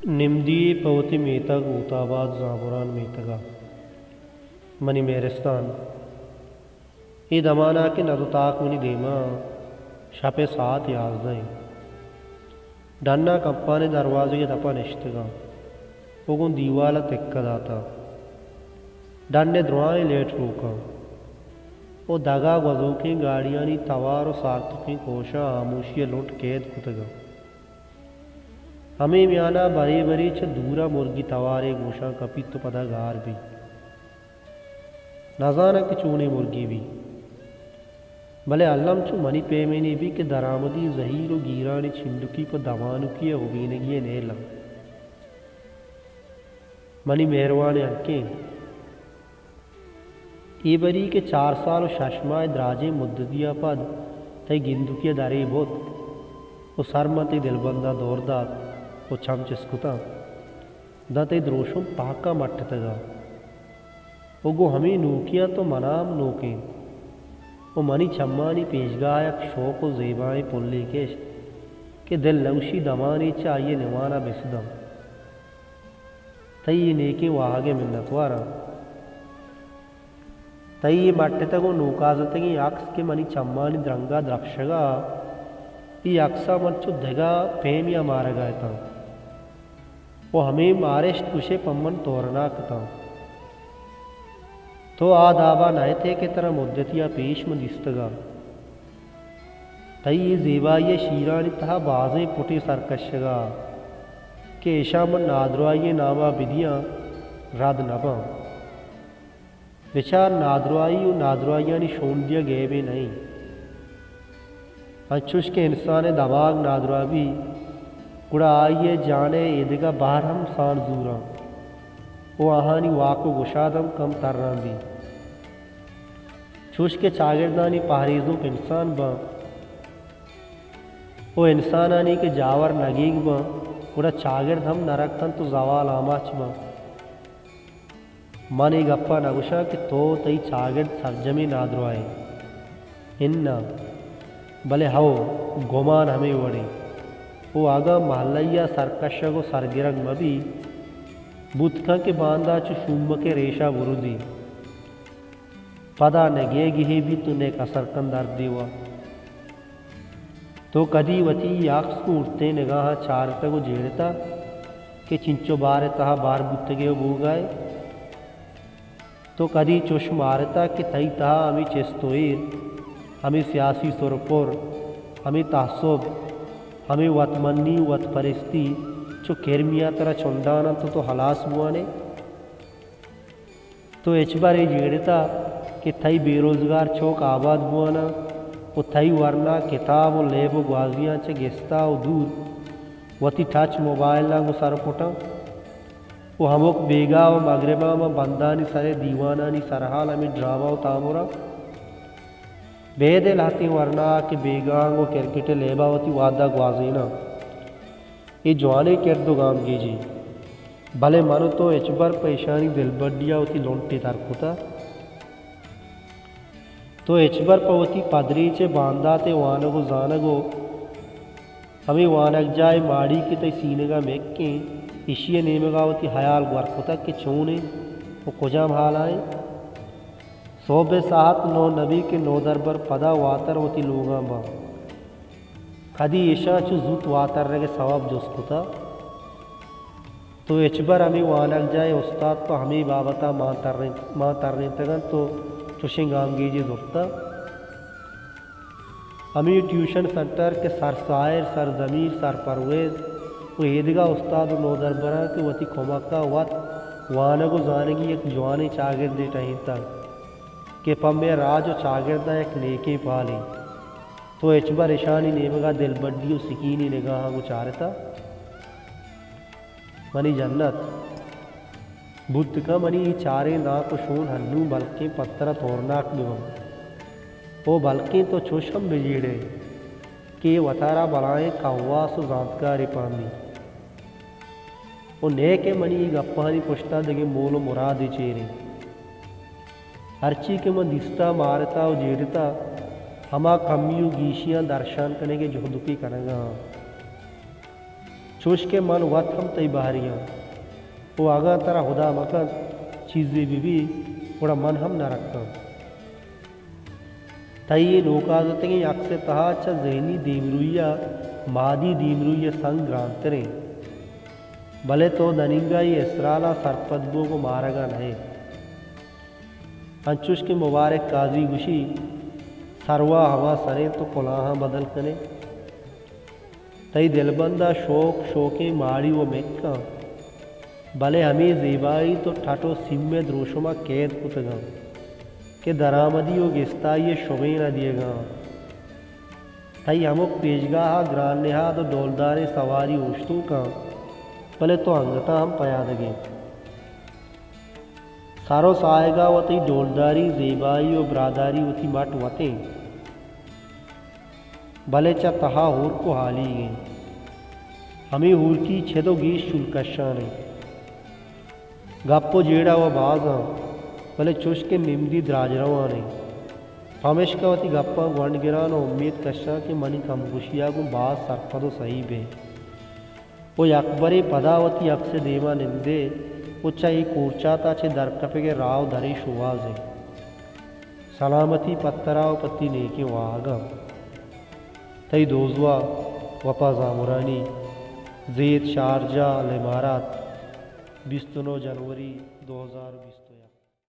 निम्दी पवती मेतग ऊताबाद जाबुरान मेतगा मनी मेरिस्तान ये दमाना के नदुताक मनी देमा शपे साथ याजदाई डन्ना कप्पा ने दरवाजे के तपा निश्तगा ओगुन दीवाला तेक्का दाता डन्ने द्रुआई लेट रूका ओ दगा गजों की गाड़ियां नी तवार और सार्थकी कोशा आमूशी लुट कैद कुतगा हमें म्याना बरी बरी छ दूरा मुर्गी तवारे गोशा कपी तो पदा गार भी नजाना के चूने मुर्गी भी भले अल्लम चु मनी पेमेनी भी के दरामदी जहीर गीरानी छिंडुकी को दमानुकी हुबीनगी नेला मनी मेहरवान अंके ये बरी के 4 साल शशमाए द्राजे मुद्दिया पद तई गिंदुकी दारे बोत वो सरमती दिलबंदा दौरदात वो चमचिस्कुता दते द्रोशुम पाका मट्टतगा ओगो हमें नूकिया तो मनाम नूके वो मनी चम्मानी पेशगायक शौक व जेबाएं पुल्ले केश के दिल लवशी दमानी चाहिए निवाना बिसदम तई नेके वागे मिन्नतवारा तई मट्टतगो नूकाजतगी अक्स के मनी चम्मानी द्रंगा द्रक्षगा ಈ ಅಕ್ಸ ಮಚ್ಚು ದೆಗ ಪ್ರೇಮಿಯ ಮಾರಗಾಯ್ತ वो हमें मारेस्ट कुशे पम्मन तोरनाकता तो आ दावा नए थे के तरह मुद्दतिया पेश में दिस्तगा तई ये जेबाइये शीरानी तहा बाजे पुटे सरकशगा के ऐशा मन नादरुआइये नामा बिदियाँ रद नबा विचार नादरुआई और नादरुआइया ने शोन दिया गए भी नहीं अंशुष के इंसान दमाग नादरा भी गुड़ा आइए जाने ईदगा बाहर हम सान जूरा वो आहानी वाको गुशादम कम तरना भी छुश के चागिरदानी पहरीजों के इंसान बा वो इंसानानी के जावर नगीग बा गुड़ा चागिरद हम नरकतन तो जवाल आमाच बा मानी गप्पा नगुशा के तो तई चागिरद सरजमी नादरवाए इन्ना भले हाओ गोमान हमें वड़े वो आगा महलैया सरकश को सरगिरंग मबी बुतखा के बांदा चु शुम के रेशा बुरुदी पदा नगे गिहे भी तूने कसरकन दर देवा तो कदी वती याक्स को उठते निगाह चारता को जेड़ता के चिंचो बारे तहा बार बुतगे बूगाए तो कदी चुश मारता के तई तहा अमी चेस्तोir हमें सियासी सुरपुर हमें तासुब हमें वतमन्नी वत परिस्ती चो केरमिया तरह चुंडाना तो हलास बुआने तो एचबारे जेड़ता कि थई बेरोजगार चौक आबाद बुआना वो थई वरना किताब और लेब ग्वाजियाँ च गेस्ता और दूर वती टच मोबाइल ना वो सर पुटा वो हमोक बेगा व मगरबा में बंदानी सरे दीवानानी सरहाल हमें ड्रामा व तामुरा बेदे लाती वरना के बेगांगो क्रिकेट लेबावती वादा ग्वाजीना ये जवानी किरदो गाम कीजी भले मनो तो एचबर पेशानी दिलबड्डिया होती लोंटी तरकुता तो एचबर पवती पदरीचे बांधाते वानगो जानगो हमें वानक जाए माड़ी की तय सीनेगा मेक्के इशिये नेमगावती हयाल वर्कुता के चोने वो कुजाम हाल आए सोबे साहत नो नबी के नो दरबर पदा वातर होती लोगा बा कदी ईशा चु जूत वातर रगे सवाब जोस्कुता तो एचबर हमें वानक जाए उस्ताद तो हमें बाबता माँ तरने तगन तो चुशिंगाम गीजी जुफ्ता हमें ट्यूशन सेंटर के सर सायर सर ज़मीर सर परवेज वो ईदगा उस्ताद नो दरबरा के वती खोमका वत वानगो जानगी एक जवानी चागिर दे टहीं तक के पम्मे राज और चागिरदा एक नेके पाली तो एचबर ईशानी नेमगा दिल बड्डी सिकीनी निगाह गुचारता मनी जन्नत बुद्ध का मनी चारे ना को शून हन्नू बल्कि पत्थर तोड़नाक निवम ओ बल्कि तो चुशम बिजीड़े के वतारा बलाएं कौवा सु जानकारी पानी ओ नेके मनी गप्पानी पुश्ता दगे मोलो मुराद चेरे अर्ची के मन दिस्ता मारता और जेड़ता हमा कमियों गीशियाँ दर्शन करने के जोहदुकी करेगा چوش کے من وقت ہم تی بہریاں وہ آگاں ترا خدا مکن چیزیں بھی بڑا من ہم نہ رکھاں تئی نوکازت کی اکثر تہا چا ذہنی دیمرویہ مادی دیمرویہ سنگ گرانتریں بھلے تو دننگا یہ اسرالا سرپدبوں کو مارگا نہیں انچوش کے مبارک قاضی گشی سروا ہوا سرے تو کلاہاں بدل کنے تئی دل بندہ شوق شوقیں ماڑی و مکہ بھلے ہمیں زیبائی تو ٹھٹو سمے دروشما قید کتگا کہ درآمدی و گستائی شبیں نہ دیے گا تئی ہمک پیشگاہ گران نہاد و ڈولدار سواری اوشتوں کا بھلے تو انگتا ہم پیادگے سارو سائے گا و تی ڈولداری زیبائی و براداری و تی مٹ وتیں بھلے چا تہا ہور کو حالی گئے ہمیں ہور کی چھدو گیش چلکشانے گپو جیڑا و بازاں بھلے چوش کے نمدی دراج روانے ہمیش کا وتی گپا گونڈ گران و امید کشاں کہ منی کم گوشیا کو باز سرپد و صحیح بے وہ اکبری پداوتی اکس دیما نندے وہ چاہی کورچاتا چھے درکپے کے راو دھری شوازے سلامتی پتراو پتی نیکی واغا تئی دوزوا وپا زامرانی زید شارجہ الامارات 29 جنوری 2020